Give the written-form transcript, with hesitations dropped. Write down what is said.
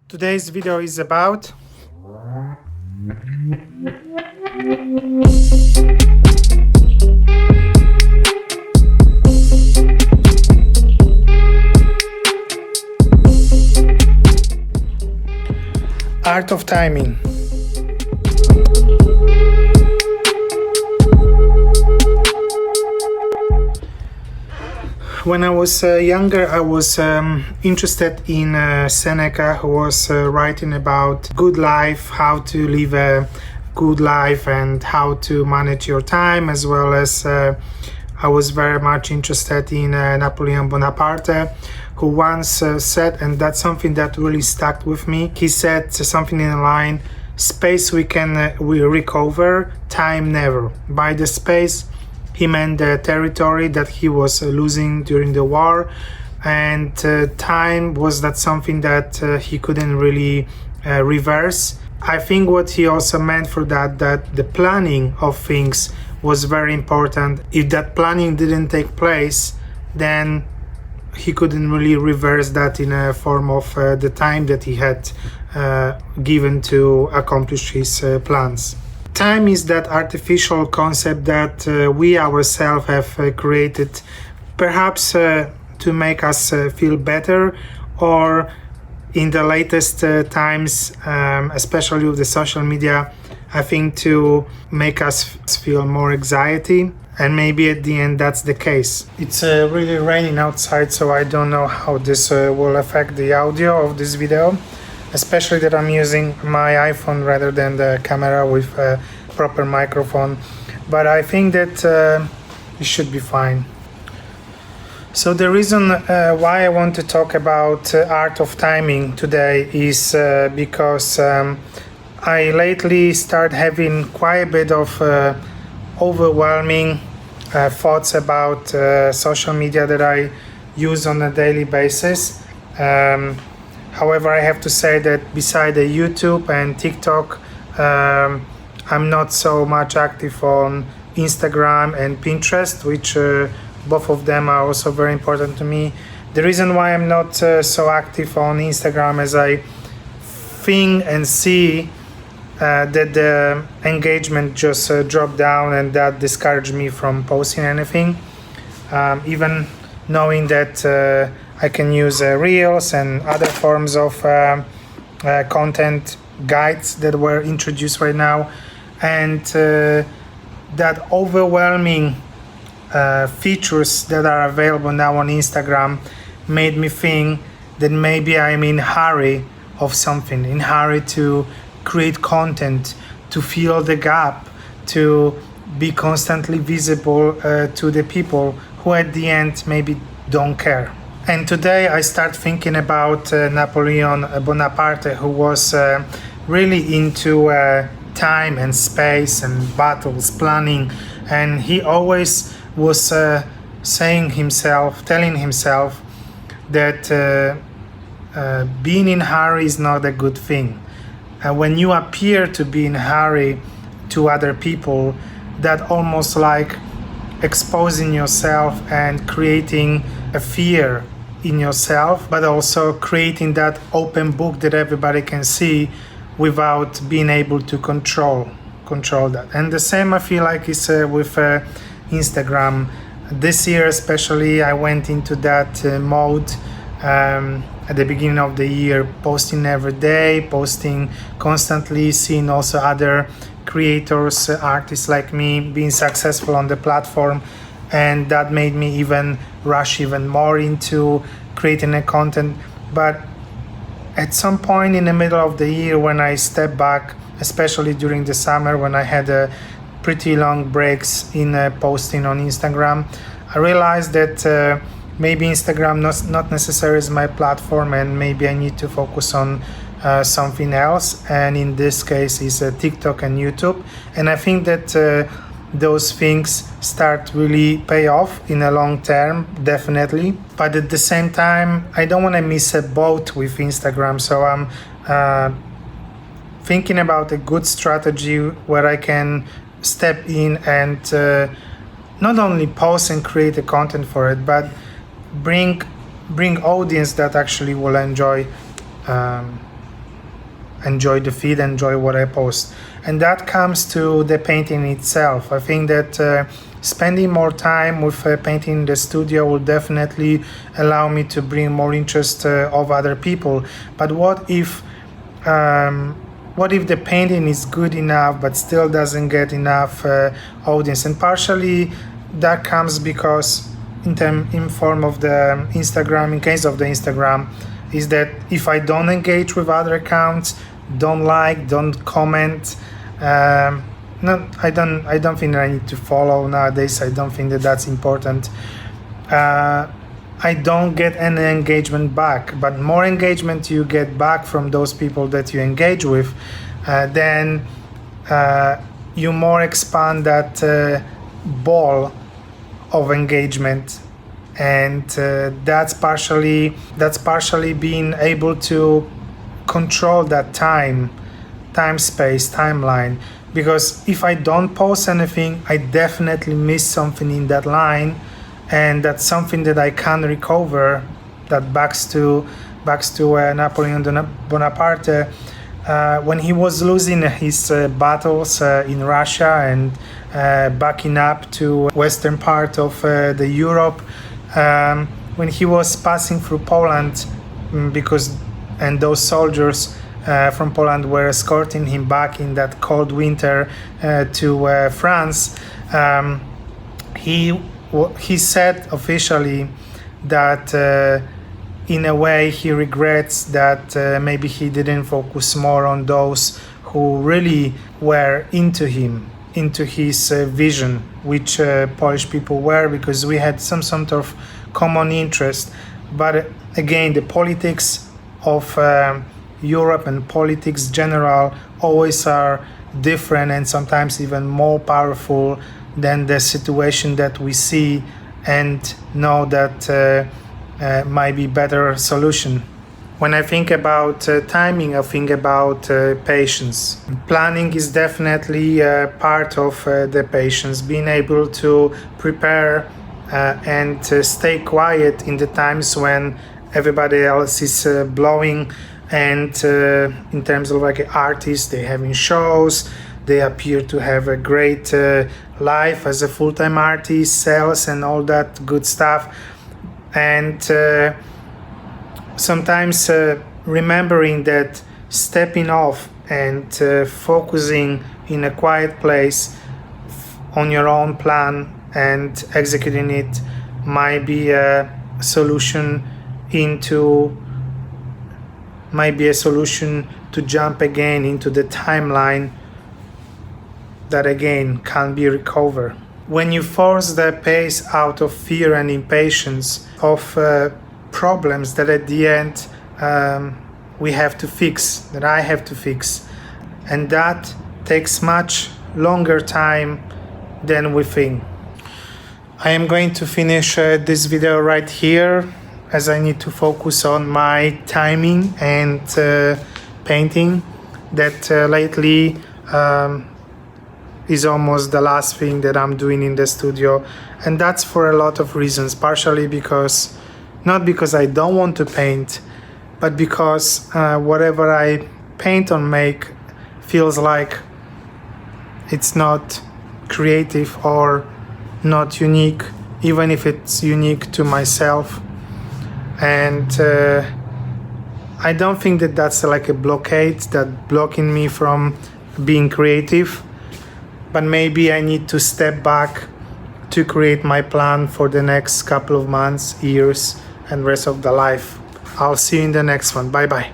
Today's video is about art of timing. When I was younger, I was interested in Seneca, who was writing about good life, how to live a good life and how to manage your time, as well as I was very much interested in Napoleon Bonaparte, who once said, and that's something that really stuck with me, he said something in the line, space we recover, time never. By the space, he meant the territory that he was losing during the war, and time was that something that he couldn't really reverse. I think what he also meant for that the planning of things was very important. If that planning didn't take place, then he couldn't really reverse that in a form of the time that he had given to accomplish his plans. Time is that artificial concept that we ourselves have created, perhaps to make us feel better, or in the latest times, especially with the social media, I think to make us feel more anxiety. And maybe at the end that's the case. It's really raining outside, so I don't know how this will affect the audio of this video, especially that I'm using my iPhone rather than the camera with a proper microphone, but I think that it should be fine. So the reason why I want to talk about art of timing today is because I lately start having quite a bit of overwhelming thoughts about social media that I use on a daily basis. However, I have to say that beside the YouTube and TikTok, I'm not so much active on Instagram and Pinterest, which both of them are also very important to me. The reason why I'm not so active on Instagram is I think and see that the engagement just dropped down, and that discouraged me from posting anything. Even knowing that I can use Reels and other forms of content guides that were introduced right now, and that overwhelming features that are available now on Instagram made me think that maybe I'm in hurry of something, in hurry to create content, to fill the gap, to be constantly visible to the people who at the end maybe don't care. And today I start thinking about Napoleon Bonaparte, who was really into time and space and battles, planning, and he always was telling himself that being in hurry is not a good thing. When you appear to be in hurry to other people, that almost like exposing yourself and creating a fear in yourself, but also creating that open book that everybody can see without being able to control that. And the same I feel like is with Instagram. This year especially, I went into that mode at the beginning of the year, posting every day, posting constantly, seeing also other creators, artists like me being successful on the platform, and that made me even rush even more into creating a content. But at some point in the middle of the year, when I stepped back, especially during the summer when I had pretty long breaks in posting on Instagram, I realized that maybe Instagram not necessarily is my platform, and maybe I need to focus on something else, and in this case is TikTok and YouTube. And I think that those things start really pay off in a long term, definitely. But at the same time, I don't want to miss a boat with Instagram, so I'm thinking about a good strategy where I can step in and not only post and create a content for it, but bring audience that actually will enjoy enjoy the feed, enjoy what I post. And that comes to the painting itself. I think that spending more time with painting in the studio will definitely allow me to bring more interest of other people. But what if the painting is good enough but still doesn't get enough audience? And partially that comes because in form of the Instagram, in case of the Instagram, is that if I don't engage with other accounts, don't like, don't comment, I don't think that I need to follow nowadays. I don't think that that's important. I don't get any engagement back, but more engagement you get back from those people that you engage with, then you more expand that ball of engagement, and that's partially being able to control that time space timeline. Because if I don't post anything, I definitely miss something in that line, and that's something that I can recover. That backs to Napoleon Bonaparte when he was losing his battles in Russia and backing up to western part of the Europe, when he was passing through Poland, and those soldiers from Poland were escorting him back in that cold winter to France. He said officially that in a way he regrets that maybe he didn't focus more on those who really were into his vision, which Polish people were, because we had some sort of common interest. But again, the politics of Europe and politics general always are different, and sometimes even more powerful than the situation that we see and know that might be better solution. When I think about timing, I think about patience. Planning is definitely part of the patience, being able to prepare and stay quiet in the times when everybody else is blowing, and in terms of like artists, they having shows, they appear to have a great life as a full-time artist, sales and all that good stuff. And sometimes remembering that stepping off and focusing in a quiet place on your own plan and executing it might be a solution to jump again into the timeline that again can be recovered. When you force the pace out of fear and impatience of problems that at the end we have to fix, that I have to fix, and that takes much longer time than we think. I am going to finish this video right here, as I need to focus on my timing and painting that lately is almost the last thing that I'm doing in the studio. And that's for a lot of reasons, partially because, not because I don't want to paint, but because whatever I paint or make feels like it's not creative or not unique, even if it's unique to myself. And I don't think that that's like a blockade that blocking me from being creative, but maybe I need to step back to create my plan for the next couple of months, years, and rest of the life. I'll see you in the next one. Bye bye.